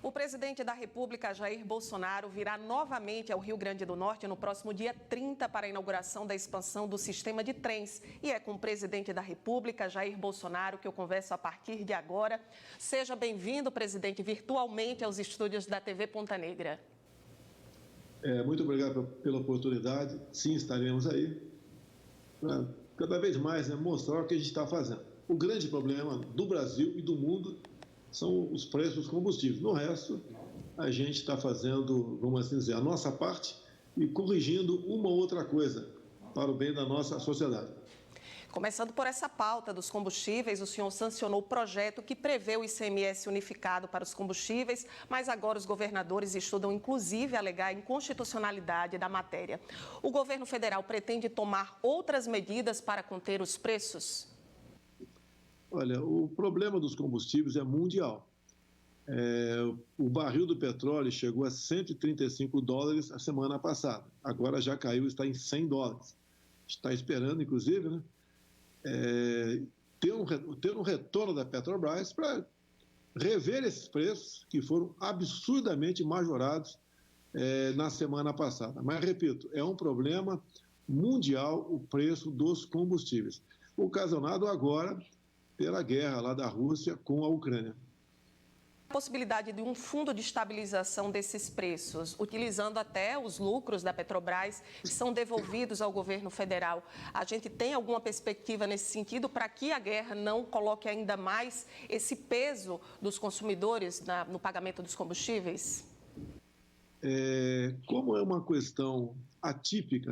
O presidente da República, Jair Bolsonaro, virá novamente ao Rio Grande do Norte no próximo dia 30 para a inauguração da expansão do sistema de trens. E é com o presidente da República, Jair Bolsonaro, que eu converso a partir de agora. Seja bem-vindo, presidente, virtualmente aos estúdios da TV Ponta Negra. Muito obrigado pela oportunidade. Sim, estaremos aí para cada vez mais mostrar o que a gente está fazendo. O grande problema do Brasil e do mundo são os preços dos combustíveis. No resto, a gente está fazendo, vamos assim dizer, a nossa parte e corrigindo uma ou outra coisa para o bem da nossa sociedade. Começando por essa pauta dos combustíveis, o senhor sancionou o projeto que prevê o ICMS unificado para os combustíveis, mas agora os governadores estudam, inclusive, alegar a inconstitucionalidade da matéria. O governo federal pretende tomar outras medidas para conter os preços? Olha, o problema dos combustíveis é mundial. O barril do petróleo chegou a $135 a semana passada. Agora já caiu, está em $100. Está esperando, inclusive, ter um retorno da Petrobras para rever esses preços que foram absurdamente majorados na semana passada. Mas, repito, é um problema mundial o preço dos combustíveis, ocasionado agora pela guerra lá da Rússia com a Ucrânia. A possibilidade de um fundo de estabilização desses preços, utilizando até os lucros da Petrobras, que são devolvidos ao governo federal. A gente tem alguma perspectiva nesse sentido para que a guerra não coloque ainda mais esse peso dos consumidores no pagamento dos combustíveis? Como é uma questão atípica,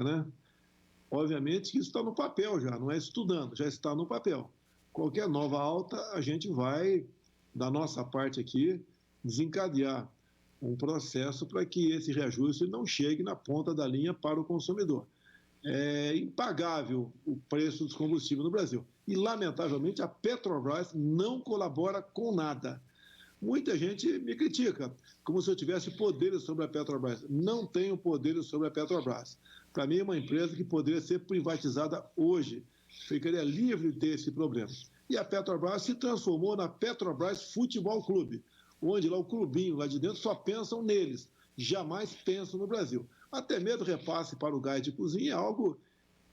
obviamente que isso está no papel já, não é estudando, já está no papel. Qualquer nova alta, a gente vai, da nossa parte aqui, desencadear um processo para que esse reajuste não chegue na ponta da linha para o consumidor. É impagável o preço dos combustíveis no Brasil. E, lamentavelmente, a Petrobras não colabora com nada. Muita gente me critica, como se eu tivesse poderes sobre a Petrobras. Não tenho poderes sobre a Petrobras. Para mim, é uma empresa que poderia ser privatizada hoje. Ficaria livre desse problema. E a Petrobras se transformou na Petrobras Futebol Clube, onde lá o clubinho lá de dentro só pensam neles, jamais pensam no Brasil. Até mesmo repasse para o gás de cozinha é algo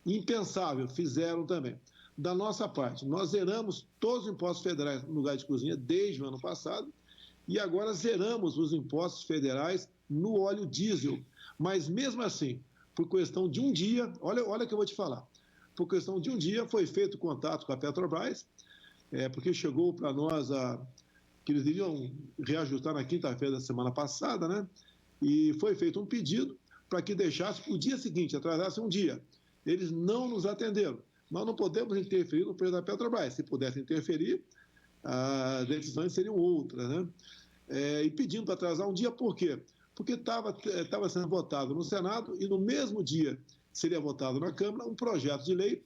impensável, fizeram também. Da nossa parte, nós zeramos todos os impostos federais no gás de cozinha desde o ano passado e agora zeramos os impostos federais no óleo diesel. Mas mesmo assim, por questão de um dia, olha o que eu vou te falar, por questão de um dia foi feito contato com a Petrobras, porque chegou para nós que eles iriam reajustar na quinta-feira da semana passada, e foi feito um pedido para que deixasse o dia seguinte, atrasasse um dia. Eles não nos atenderam. Nós não podemos interferir no preço da Petrobras. Se pudesse interferir, as decisões seriam outras, e pedindo para atrasar um dia, por quê? Porque estava sendo votado no Senado e no mesmo dia seria votado na Câmara um projeto de lei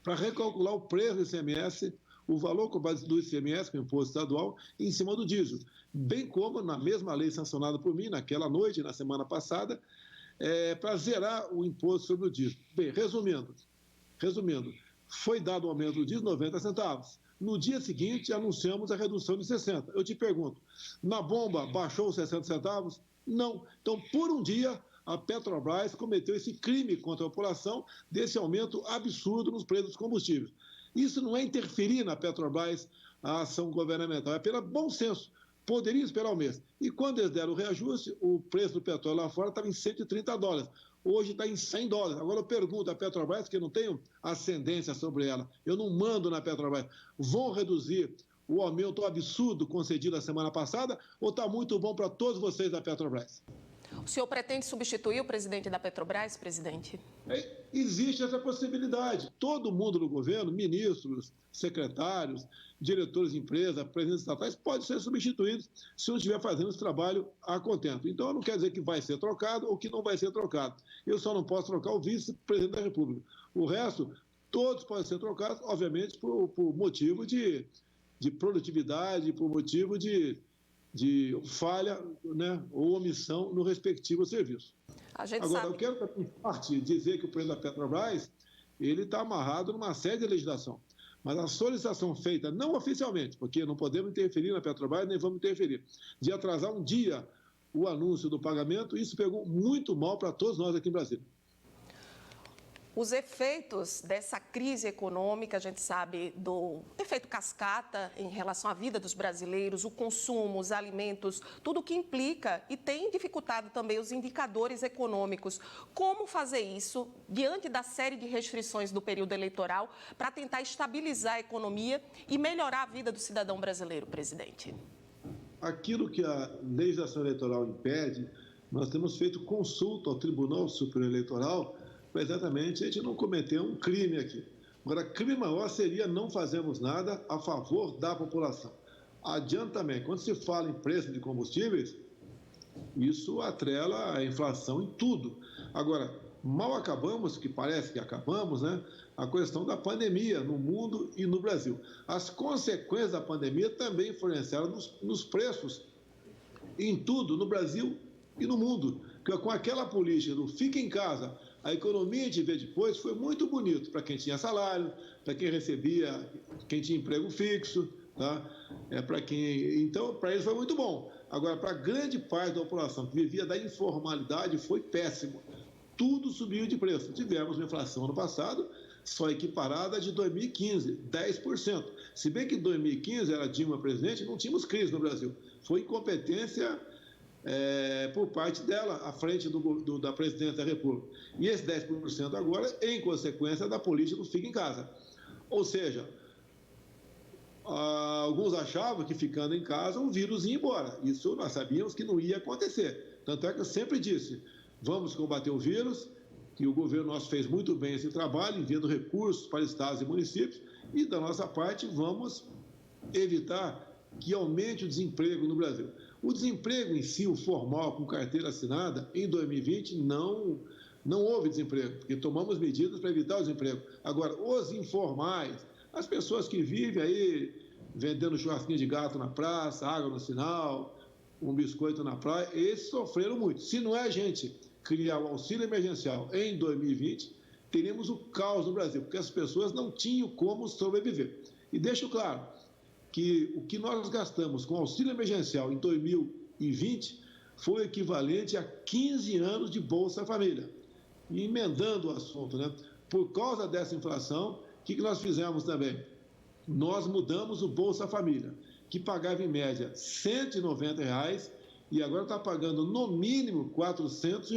para recalcular o preço do ICMS, o valor do ICMS, que é o imposto estadual, em cima do diesel. Bem como na mesma lei sancionada por mim, naquela noite, na semana passada, para zerar o imposto sobre o diesel. Bem, resumindo, foi dado o aumento do diesel 90 centavos. No dia seguinte, anunciamos a redução de 60. Eu te pergunto, na bomba baixou os 60 centavos? Não. Então, por um dia, a Petrobras cometeu esse crime contra a população desse aumento absurdo nos preços dos combustíveis. Isso não é interferir na Petrobras, a ação governamental, é pelo bom senso. Poderia esperar um mês. E quando eles deram o reajuste, o preço do petróleo lá fora estava em $130. Hoje está em $100. Agora eu pergunto à Petrobras, que eu não tenho ascendência sobre ela, eu não mando na Petrobras, vão reduzir o aumento absurdo concedido a semana passada ou está muito bom para todos vocês da Petrobras? O senhor pretende substituir o presidente da Petrobras, presidente? Existe essa possibilidade. Todo mundo no governo, ministros, secretários, diretores de empresa, presidentes estatais, pode ser substituídos se não estiver fazendo esse trabalho a contento. Então, eu não quero dizer que vai ser trocado ou que não vai ser trocado. Eu só não posso trocar o vice-presidente da República. O resto, todos podem ser trocados, obviamente, por motivo de produtividade, por motivo de falha, ou omissão no respectivo serviço. Agora, eu quero, em parte, dizer que o presidente da Petrobras ele está amarrado numa série de legislação. mas a solicitação feita, não oficialmente, porque não podemos interferir na Petrobras, nem vamos interferir, de atrasar um dia o anúncio do pagamento, isso pegou muito mal para todos nós aqui em Brasília. Os efeitos dessa crise econômica, a gente sabe do efeito cascata em relação à vida dos brasileiros, o consumo, os alimentos, tudo o que implica e tem dificultado também os indicadores econômicos. Como fazer isso diante da série de restrições do período eleitoral para tentar estabilizar a economia e melhorar a vida do cidadão brasileiro, presidente? Aquilo que a legislação eleitoral impede, nós temos feito consulta ao Tribunal Superior Eleitoral para exatamente a gente não cometer um crime aqui. Agora, crime maior seria não fazermos nada a favor da população. Adianta também, quando se fala em preço de combustíveis, isso atrela a inflação em tudo. Agora, mal acabamos, que parece que acabamos, né, a questão da pandemia no mundo e no Brasil. As consequências da pandemia também influenciaram nos preços em tudo, no Brasil e no mundo. Porque com aquela política do fica em casa, a economia a gente vê depois, foi muito bonito para quem tinha salário, para quem recebia, quem tinha emprego fixo, tá? Então, para eles foi muito bom. Agora, para grande parte da população que vivia da informalidade, foi péssimo. Tudo subiu de preço. Tivemos uma inflação ano passado, só equiparada de 2015, 10%. Se bem que em 2015 era Dilma presidente, não tínhamos crise no Brasil. Foi incompetência por parte dela, à frente da presidente da República. E esse 10% agora, em consequência da política do fica em casa. Ou seja, alguns achavam que ficando em casa o vírus ia embora. Isso nós sabíamos que não ia acontecer. Tanto é que eu sempre disse, vamos combater o vírus, que o governo nosso fez muito bem esse trabalho, enviando recursos para estados e municípios, e da nossa parte vamos evitar que aumente o desemprego no Brasil. O desemprego em si, o formal, com carteira assinada, em 2020 não houve desemprego, porque tomamos medidas para evitar o desemprego. Agora, os informais, as pessoas que vivem aí vendendo churrasquinho de gato na praça, água no sinal, um biscoito na praia, esses sofreram muito. Se não é a gente criar o auxílio emergencial em 2020, teríamos o caos no Brasil, porque as pessoas não tinham como sobreviver. E deixo claro que o que nós gastamos com auxílio emergencial em 2020 foi equivalente a 15 anos de Bolsa Família. E emendando o assunto, né? Por causa dessa inflação, o que nós fizemos também? Nós mudamos o Bolsa Família, que pagava em média R$ 190 e agora está pagando no mínimo R$ 400.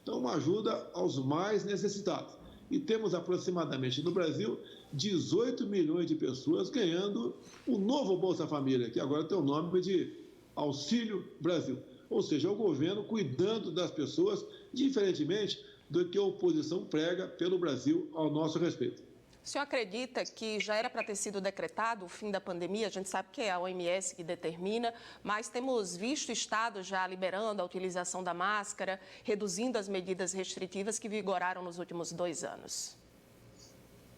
Então, uma ajuda aos mais necessitados. E temos aproximadamente no Brasil 18 milhões de pessoas ganhando o novo Bolsa Família, que agora tem o nome de Auxílio Brasil. Ou seja, é o governo cuidando das pessoas, diferentemente do que a oposição prega pelo Brasil ao nosso respeito. O senhor acredita que já era para ter sido decretado o fim da pandemia? A gente sabe que é a OMS que determina, mas temos visto estados já liberando a utilização da máscara, reduzindo as medidas restritivas que vigoraram nos últimos 2 anos.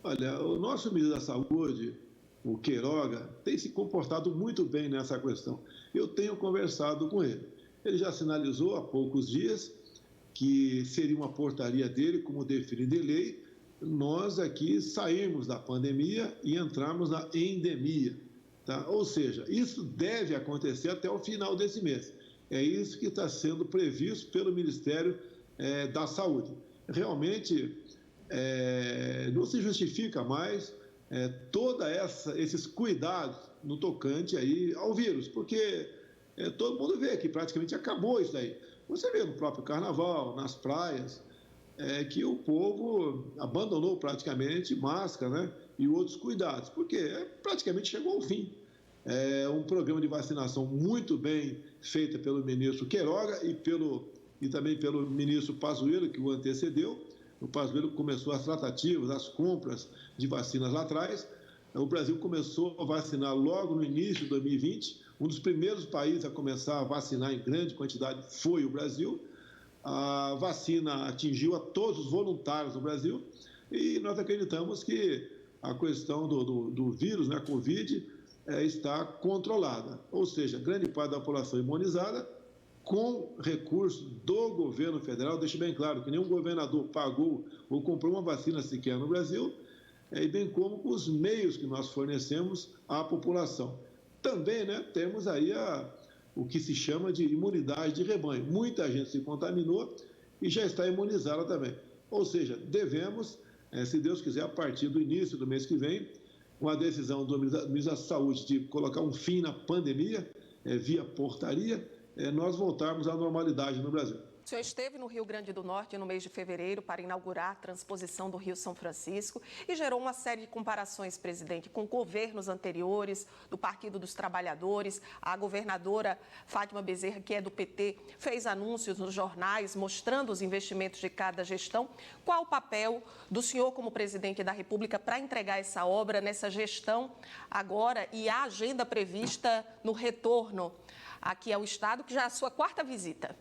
Olha, o nosso ministro da Saúde, o Queiroga, tem se comportado muito bem nessa questão. Eu tenho conversado com ele. Ele já sinalizou há poucos dias que seria uma portaria dele, como definido em lei, nós aqui sairmos da pandemia e entrarmos na endemia. Tá? Ou seja, isso deve acontecer até o final desse mês. É isso que está sendo previsto pelo Ministério da Saúde. Realmente, não se justifica mais todos esses cuidados no tocante aí ao vírus, porque todo mundo vê que praticamente acabou isso daí. Você vê no próprio carnaval, nas praias, que o povo abandonou praticamente máscara, né, e outros cuidados, porque praticamente chegou ao fim. Um programa de vacinação muito bem feito pelo ministro Queiroga e também pelo ministro Pazuello, que o antecedeu. O Pazuello começou as tratativas, as compras de vacinas lá atrás. O Brasil começou a vacinar logo no início de 2020. Um dos primeiros países a começar a vacinar em grande quantidade foi o Brasil. A vacina atingiu a todos os voluntários do Brasil e nós acreditamos que a questão do vírus, né, Covid, está controlada. Ou seja, grande parte da população imunizada com recursos do governo federal. Deixe bem claro que nenhum governador pagou ou comprou uma vacina sequer no Brasil. e bem como com os meios que nós fornecemos à população. Também, né, temos aí o que se chama de imunidade de rebanho. Muita gente se contaminou e já está imunizada também. Ou seja, devemos, se Deus quiser, a partir do início do mês que vem, uma decisão do Ministério da Saúde de colocar um fim na pandemia, via portaria, nós voltarmos à normalidade no Brasil. O senhor esteve no Rio Grande do Norte no mês de fevereiro para inaugurar a transposição do Rio São Francisco e gerou uma série de comparações, presidente, com governos anteriores do Partido dos Trabalhadores. A governadora Fátima Bezerra, que é do PT, fez anúncios nos jornais mostrando os investimentos de cada gestão. Qual o papel do senhor como presidente da República para entregar essa obra nessa gestão agora e a agenda prevista no retorno aqui ao Estado, que já é a sua quarta visita?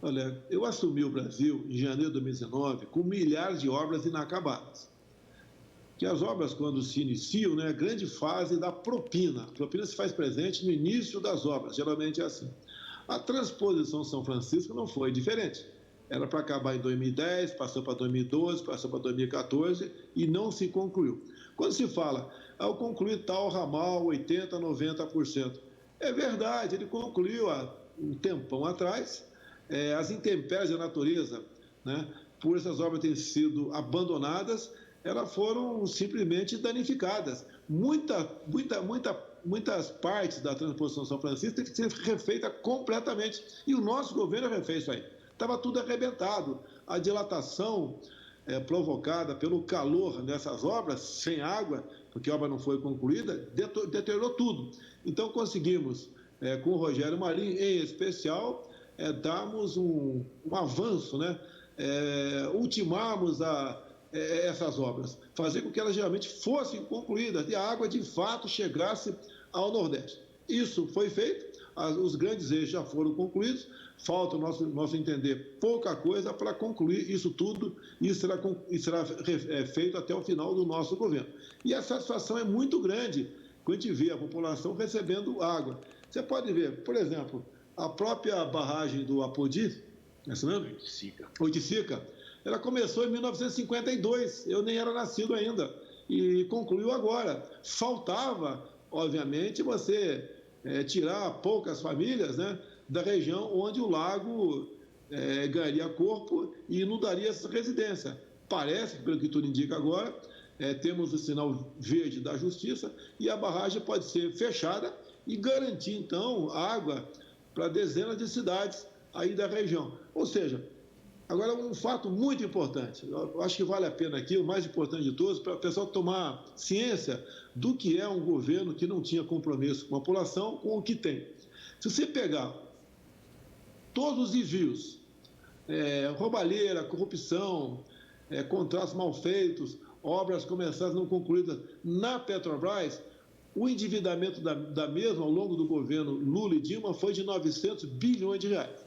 Olha, eu assumi o Brasil em janeiro de 2019 com milhares de obras inacabadas. Que as obras, quando se iniciam, né, a grande fase da propina. A propina se faz presente no início das obras, geralmente é assim. A transposição São Francisco não foi diferente. Era para acabar em 2010, passou para 2012, passou para 2014 e não se concluiu. Quando se fala, ao concluir tal ramal, 80%, 90%, é verdade, ele concluiu há um tempão atrás. As intempéries da natureza, né, por essas obras terem sido abandonadas, elas foram simplesmente danificadas. Muitas partes da transposição São Francisco teve que ser refeita completamente. E o nosso governo refez isso aí. Estava tudo arrebentado. A dilatação provocada pelo calor dessas obras, sem água, porque a obra não foi concluída, deteriorou tudo. Então, conseguimos, com o Rogério Marinho, em especial, darmos um avanço, né? Ultimarmos essas obras, fazer com que elas geralmente fossem concluídas e a água de fato chegasse ao Nordeste. Isso foi feito, os grandes eixos já foram concluídos, falta, nosso entender, pouca coisa para concluir isso tudo e será feito até o final do nosso governo. E a satisfação é muito grande quando a gente vê a população recebendo água. Você pode ver, por exemplo, a própria barragem do Apodi, Oiticica, ela começou em 1952, eu nem era nascido ainda, e concluiu agora. Faltava, obviamente, você tirar poucas famílias, né, da região onde o lago ganharia corpo e inundaria essa residência. Parece, pelo que tudo indica agora, temos o sinal verde da Justiça e a barragem pode ser fechada e garantir, então, água para dezenas de cidades aí da região. Ou seja, agora um fato muito importante, eu acho que vale a pena aqui, o mais importante de todos, para o pessoal tomar ciência do que é um governo que não tinha compromisso com a população, com o que tem. Se você pegar todos os desvios, roubalheira, corrupção, contratos mal feitos, obras começadas não concluídas na Petrobras, o endividamento da mesma ao longo do governo Lula e Dilma foi de 900 bilhões de reais.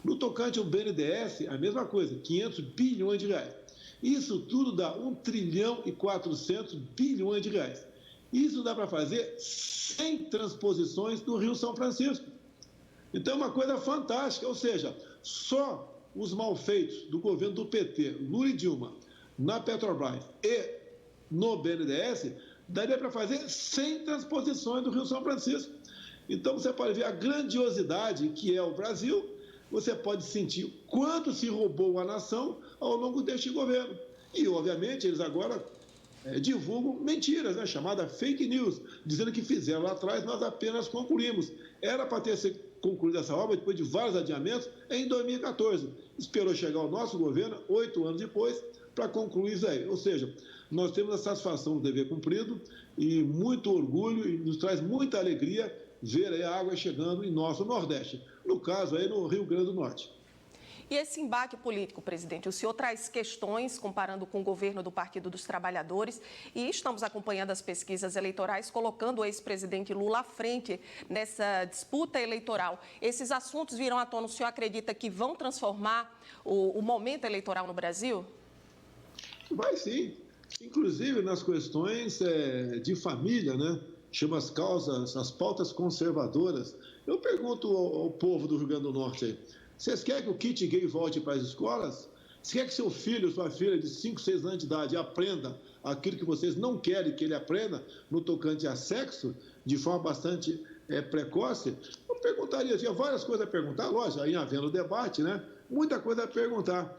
No tocante ao BNDES, a mesma coisa, 500 bilhões de reais. Isso tudo dá 1 trilhão e 400 bilhões de reais. Isso dá para fazer 100 transposições do Rio São Francisco. Então é uma coisa fantástica, ou seja, só os malfeitos do governo do PT, Lula e Dilma, na Petrobras e no BNDES, daria para fazer 100 transposições do Rio São Francisco. Então, você pode ver a grandiosidade que é o Brasil, você pode sentir quanto se roubou a nação ao longo deste governo. E, obviamente, eles agora divulgam mentiras, né, chamada fake news, dizendo que fizeram lá atrás, nós apenas concluímos. Era para ter sido concluída essa obra, depois de vários adiamentos, em 2014. Esperou chegar o nosso governo, 8 anos depois, para concluir isso aí. Ou seja, nós temos a satisfação do dever cumprido e muito orgulho e nos traz muita alegria ver aí a água chegando em nosso Nordeste, no caso aí no Rio Grande do Norte. E esse embate político, presidente, o senhor traz questões comparando com o governo do Partido dos Trabalhadores e estamos acompanhando as pesquisas eleitorais, colocando o ex-presidente Lula à frente nessa disputa eleitoral. Esses assuntos virão à tona, o senhor acredita que vão transformar o momento eleitoral no Brasil? Vai sim, inclusive nas questões de família, né? Chama as causas, as pautas conservadoras. Eu pergunto ao povo do Rio Grande do Norte aí, vocês querem que o kit gay volte para as escolas? Você quer que seu filho, sua filha de 5, 6 anos de idade aprenda aquilo que vocês não querem que ele aprenda no tocante a sexo, de forma bastante precoce? Eu perguntaria, tinha várias coisas a perguntar, lógico, aí havendo debate, né? Muita coisa a perguntar.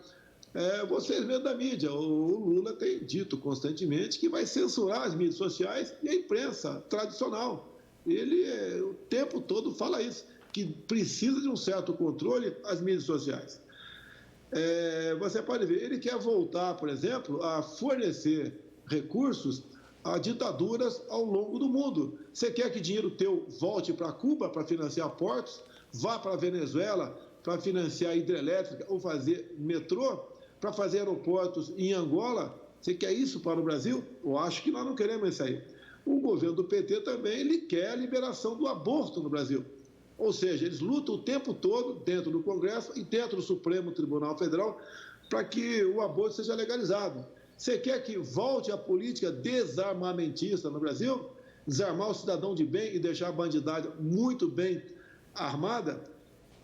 Vocês mesmo da mídia, o Lula tem dito constantemente que vai censurar as mídias sociais e a imprensa tradicional. Ele o tempo todo fala isso, que precisa de um certo controle às mídias sociais. Você pode ver, ele quer voltar, por exemplo, a fornecer recursos a ditaduras ao longo do mundo. Você quer que dinheiro teu volte para Cuba para financiar portos, vá para a Venezuela para financiar hidrelétrica ou fazer metrô, para fazer aeroportos em Angola? Você quer isso para o Brasil? Eu acho que nós não queremos isso aí. O governo do PT também ele quer a liberação do aborto no Brasil. Ou seja, eles lutam o tempo todo dentro do Congresso e dentro do Supremo Tribunal Federal para que o aborto seja legalizado. Você quer que volte a política desarmamentista no Brasil? Desarmar o cidadão de bem e deixar a bandidagem muito bem armada?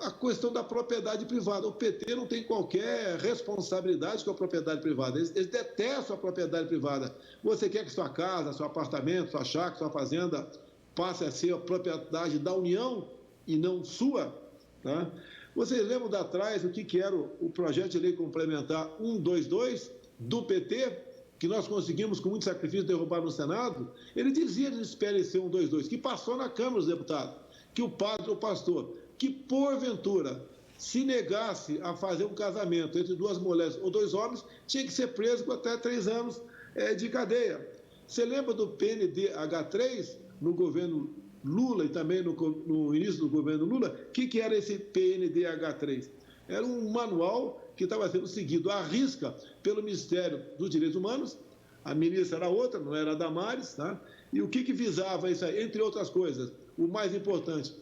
A questão da propriedade privada. O PT não tem qualquer responsabilidade com a propriedade privada. Eles detestam a propriedade privada. Você quer que sua casa, seu apartamento, sua chácara, sua fazenda passe a ser a propriedade da União e não sua? Tá? Vocês lembram de atrás o que era o projeto de lei complementar 122 do PT, que nós conseguimos com muito sacrifício derrubar no Senado? Ele dizia de SPLC 122, que passou na Câmara dos Deputados, que o padre ou pastor que, porventura, se negasse a fazer um casamento entre 2 mulheres ou 2 homens, tinha que ser preso com até 3 anos de cadeia. Você lembra do PNDH3 no governo Lula e também no início do governo Lula? O que era esse PNDH3? Era um manual que estava sendo seguido à risca pelo Ministério dos Direitos Humanos. A ministra era outra, não era a Damares, tá? E o que visava isso aí? Entre outras coisas, o mais importante,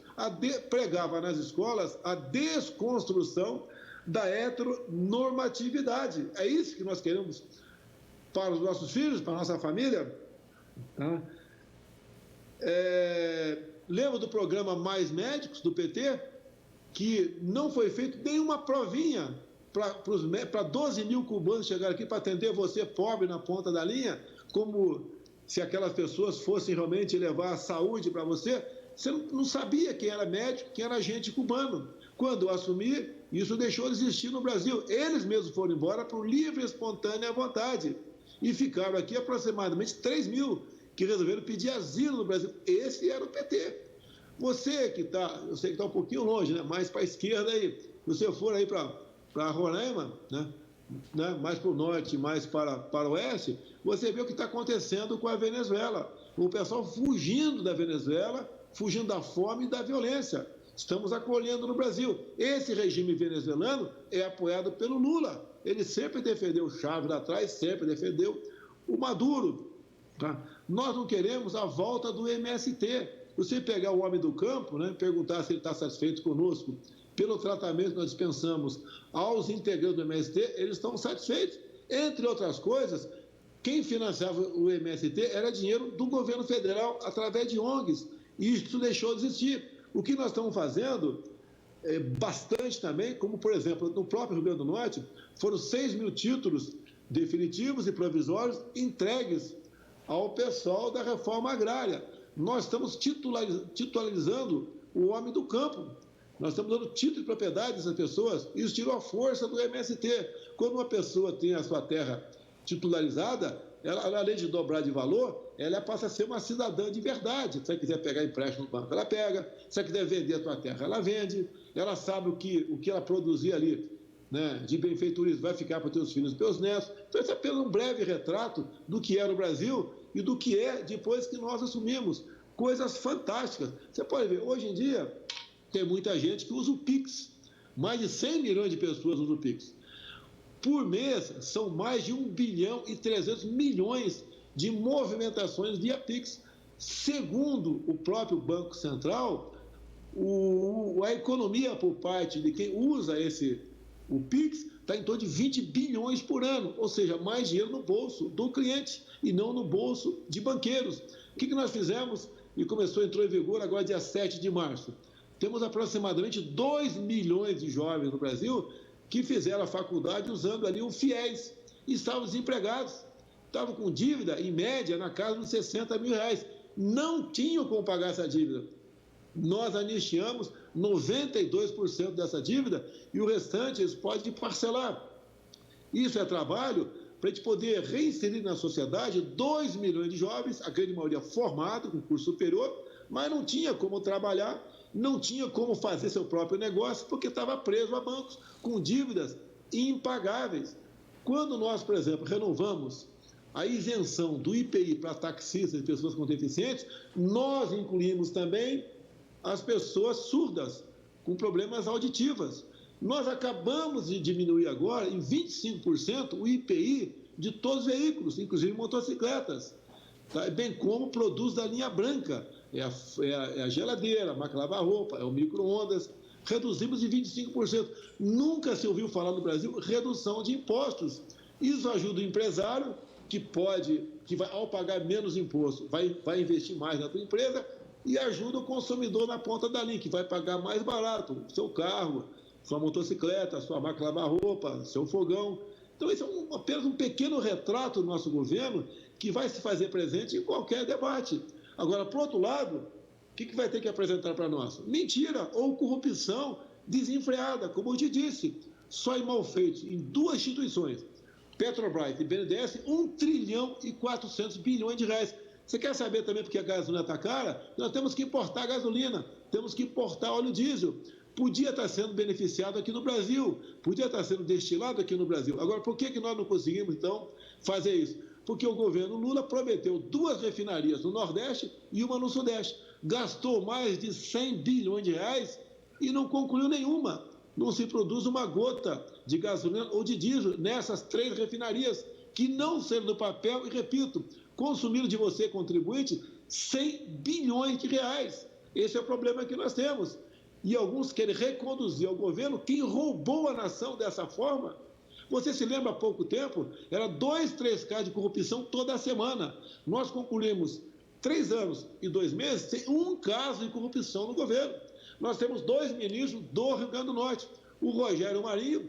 pregava nas escolas a desconstrução da heteronormatividade. É isso que nós queremos para os nossos filhos, para a nossa família? Tá? Lembra do programa Mais Médicos, do PT? Que não foi feito nenhuma provinha para 12 mil cubanos chegarem aqui para atender você, pobre, na ponta da linha, como se aquelas pessoas fossem realmente levar a saúde para você. Você não sabia quem era médico, quem era agente cubano. Quando eu assumi, isso deixou de existir no Brasil. Eles mesmos foram embora por livre e espontânea vontade. E ficaram aqui aproximadamente 3 mil que resolveram pedir asilo no Brasil. Esse era o PT. Você que está, eu sei que está um pouquinho longe, né? Mais para a esquerda aí. Se você for aí para Roraima, né? Mais para o norte, mais para o oeste, você vê o que está acontecendo com a Venezuela. O pessoal fugindo da Venezuela, fugindo da fome e da violência. Estamos acolhendo no Brasil. Esse regime venezuelano é apoiado pelo Lula. Ele sempre defendeu o Chávez lá atrás, sempre defendeu o Maduro. Tá? Nós não queremos a volta do MST. Você pegar o homem do campo, né, perguntar se ele está satisfeito conosco pelo tratamento que nós dispensamos aos integrantes do MST, eles estão satisfeitos. Entre outras coisas, quem financiava o MST era dinheiro do governo federal através de ONGs. E isso deixou de existir. O que nós estamos fazendo bastante também, como, por exemplo, no próprio Rio Grande do Norte, foram 6 mil títulos definitivos e provisórios entregues ao pessoal da reforma agrária. Nós estamos titularizando o homem do campo. Nós estamos dando título de propriedade dessas pessoas. Isso tirou a força do MST. Quando uma pessoa tem a sua terra titularizada, ela, além de dobrar de valor, ela passa a ser uma cidadã de verdade. Se você quiser pegar empréstimo no banco, ela pega. Se você quiser vender a sua terra, ela vende. Ela sabe o que ela produzir ali, né, de benfeitoria vai ficar para os seus filhos e para os netos. Então, isso é apenas um breve retrato do que era o Brasil e do que é depois que nós assumimos. Coisas fantásticas. Você pode ver, hoje em dia, tem muita gente que usa o Pix. Mais de 100 milhões de pessoas usam o Pix. Por mês, são mais de 1 bilhão e 300 milhões de movimentações via Pix. Segundo o próprio Banco Central, a economia por parte de quem usa o Pix está em torno de 20 bilhões por ano, ou seja, mais dinheiro no bolso do cliente e não no bolso de banqueiros. O que nós fizemos? E entrou em vigor agora dia 7 de março. Temos aproximadamente 2 milhões de jovens no Brasil que fizeram a faculdade usando ali o FIES e estavam desempregados. Estavam com dívida, em média, na casa dos 60 mil reais. Não tinham como pagar essa dívida. Nós anistiamos 92% dessa dívida e o restante eles podem parcelar. Isso é trabalho para a gente poder reinserir na sociedade 2 milhões de jovens, a grande maioria formado, com curso superior, mas não tinha como trabalhar, não tinha como fazer seu próprio negócio, porque estava preso a bancos com dívidas impagáveis. Quando nós, por exemplo, renovamos a isenção do IPI para taxistas e pessoas com deficientes, nós incluímos também as pessoas surdas, com problemas auditivos. Nós acabamos de diminuir agora em 25% o IPI de todos os veículos, inclusive motocicletas, tá? Bem como produtos da linha branca, é a geladeira, a máquina de lavar roupa, é o micro-ondas. Reduzimos em 25%. Nunca se ouviu falar no Brasil redução de impostos. Isso ajuda o empresário, que vai, ao pagar menos imposto, vai investir mais na tua empresa, e ajuda o consumidor na ponta da linha, que vai pagar mais barato o seu carro, sua motocicleta, sua máquina de lavar roupa, seu fogão. Então, esse é apenas um pequeno retrato do nosso governo que vai se fazer presente em qualquer debate. Agora, por outro lado, o que vai ter que apresentar para nós? Mentira ou corrupção desenfreada, como eu te disse, só em mal feito em duas instituições, Petrobras e BNDES, 1 trilhão e 400 bilhões de reais. Você quer saber também por que a gasolina está cara? Nós temos que importar gasolina, temos que importar óleo diesel. Podia estar sendo beneficiado aqui no Brasil, podia estar sendo destilado aqui no Brasil. Agora, por que nós não conseguimos, então, fazer isso? Porque o governo Lula prometeu 2 refinarias no Nordeste e uma no Sudeste. Gastou mais de 100 bilhões de reais e não concluiu nenhuma. Não se produz uma gota de gasolina ou de diesel nessas 3 refinarias, que não saíram do papel, e repito, consumiram de você, contribuinte, 100 bilhões de reais. Esse é o problema que nós temos. E alguns querem reconduzir ao governo quem roubou a nação dessa forma. Você se lembra há pouco tempo? Era 2, 3 casos de corrupção toda semana. Nós concluímos 3 anos e 2 meses sem um caso de corrupção no governo. Nós temos 2 ministros do Rio Grande do Norte. O Rogério Marinho,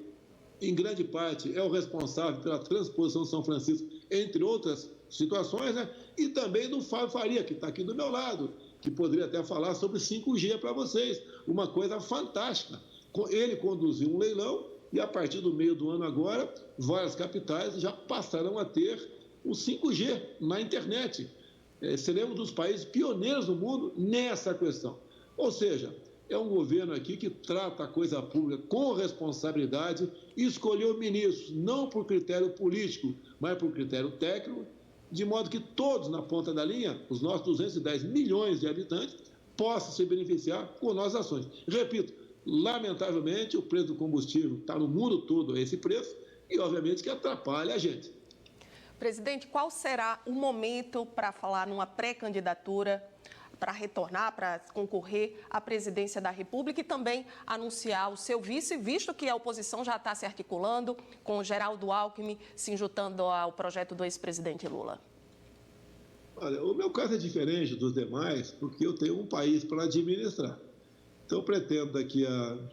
em grande parte, é o responsável pela transposição de São Francisco, entre outras situações, né? E também do Fábio Faria, que está aqui do meu lado, que poderia até falar sobre 5G para vocês. Uma coisa fantástica. Ele conduziu um leilão e, a partir do meio do ano agora, várias capitais já passarão a ter o 5G na internet. Seremos dos países pioneiros do mundo nessa questão. Ou seja, é um governo aqui que trata a coisa pública com responsabilidade, escolheu ministros não por critério político, mas por critério técnico, de modo que todos na ponta da linha, os nossos 210 milhões de habitantes, possam se beneficiar com nossas ações. Repito, lamentavelmente, o preço do combustível está no mundo todo a esse preço e, obviamente, que atrapalha a gente. Presidente, qual será o momento para falar numa pré-candidatura, para retornar, para concorrer à presidência da República e também anunciar o seu vice, visto que a oposição já está se articulando com o Geraldo Alckmin se juntando ao projeto do ex-presidente Lula? Olha, o meu caso é diferente dos demais, porque eu tenho um país para administrar. Então, eu pretendo daqui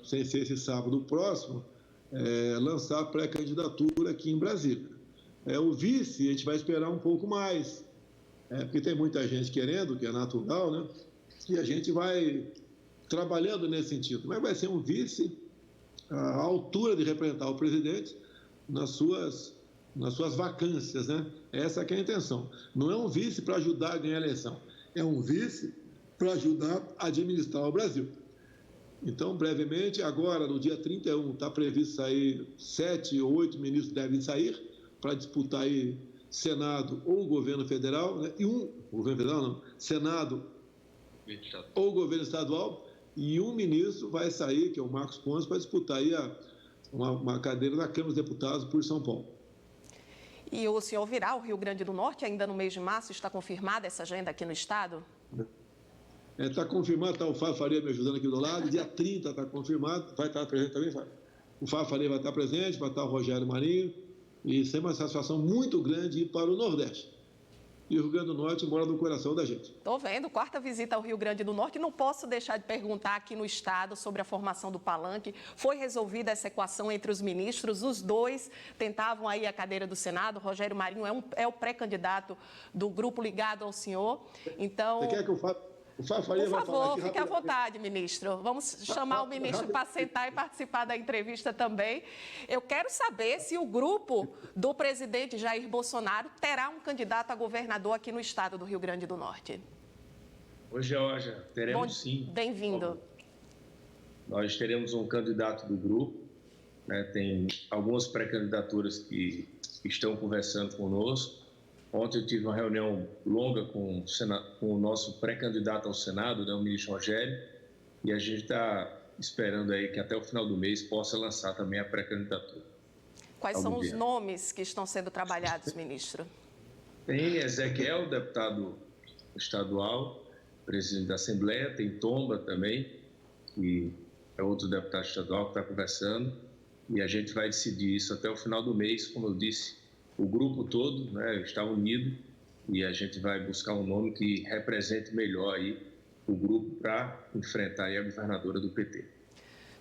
sem ser esse sábado próximo, lançar a pré-candidatura aqui em Brasília. O vice, a gente vai esperar um pouco mais, porque tem muita gente querendo, que é natural, né? E a gente vai trabalhando nesse sentido. Mas vai ser um vice à altura de representar o presidente nas suas vacâncias, né? Essa que é a intenção. Não é um vice para ajudar a ganhar a eleição, é um vice para ajudar a administrar o Brasil. Então, brevemente, agora, no dia 31, está previsto sair 7 ou 8 ministros devem sair para disputar aí Senado ou governo federal, né? Governo federal não, Senado ou governo estadual, e um ministro vai sair, que é o Marcos Pontes, para disputar aí uma cadeira na Câmara dos Deputados por São Paulo. E o senhor virá ao Rio Grande do Norte ainda no mês de março? Está confirmada essa agenda aqui no estado? Está confirmado, está o Fábio Faria me ajudando aqui do lado, dia 30 está confirmado, vai estar presente também, Fábio? O Fábio Faria vai estar presente, vai estar o Rogério Marinho, e sempre uma satisfação muito grande ir para o Nordeste. e o Rio Grande do Norte mora no coração da gente. Estou vendo, quarta visita ao Rio Grande do Norte. Não posso deixar de perguntar aqui no Estado sobre a formação do palanque. Foi resolvida essa equação entre os ministros. Os dois tentavam aí a cadeira do Senado. Rogério Marinho é o pré-candidato do grupo ligado ao senhor. Então, Você quer que eu fale? O Fábio Faria vai falar aqui. Por favor, fique à vontade, ministro. Vamos chamar o ministro para sentar e participar da entrevista também. Eu quero saber se o grupo do presidente Jair Bolsonaro terá um candidato a governador aqui no estado do Rio Grande do Norte. Oi, Georgia, teremos sim. Bem-vindo. Nós teremos um candidato do grupo, né? Tem algumas pré-candidaturas que estão conversando conosco. Ontem eu tive uma reunião longa com o nosso pré-candidato ao Senado, né, o ministro Rogério, e a gente está esperando aí que até o final do mês possa lançar também a pré-candidatura. Quais são os nomes que estão sendo trabalhados, ministro? Tem Ezequiel, deputado estadual, presidente da Assembleia, tem Tomba também, que é outro deputado estadual que está conversando, e a gente vai decidir isso até o final do mês, como eu disse. O grupo todo, né, está unido e a gente vai buscar um nome que represente melhor aí o grupo para enfrentar aí a governadora do PT.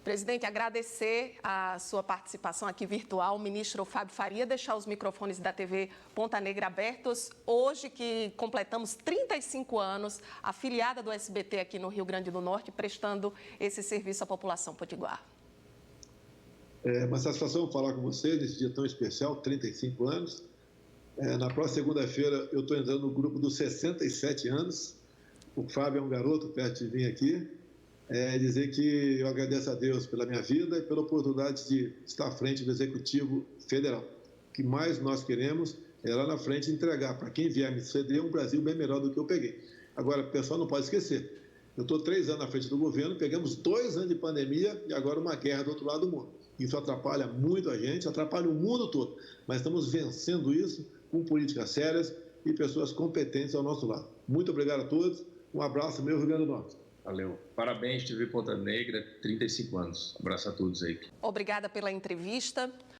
Presidente, agradecer a sua participação aqui virtual, o ministro Fábio Faria, deixar os microfones da TV Ponta Negra abertos. Hoje que completamos 35 anos, afiliada do SBT aqui no Rio Grande do Norte, prestando esse serviço à população potiguar. É uma satisfação falar com vocês nesse dia tão especial, 35 anos. Na próxima segunda-feira eu estou entrando no grupo dos 67 anos. O Fábio é um garoto perto de vir aqui. Dizer que eu agradeço a Deus pela minha vida e pela oportunidade de estar à frente do Executivo Federal. O que mais nós queremos é lá na frente entregar para quem vier me ceder um Brasil bem melhor do que eu peguei. Agora, o pessoal não pode esquecer. Eu estou 3 anos à frente do governo, pegamos 2 anos de pandemia e agora uma guerra do outro lado do mundo. Isso atrapalha muito a gente, atrapalha o mundo todo. Mas estamos vencendo isso com políticas sérias e pessoas competentes ao nosso lado. Muito obrigado a todos. Um abraço, meu Rio Grande do Norte. Valeu. Parabéns, TV Ponta Negra, 35 anos. Abraço a todos aí. Obrigada pela entrevista.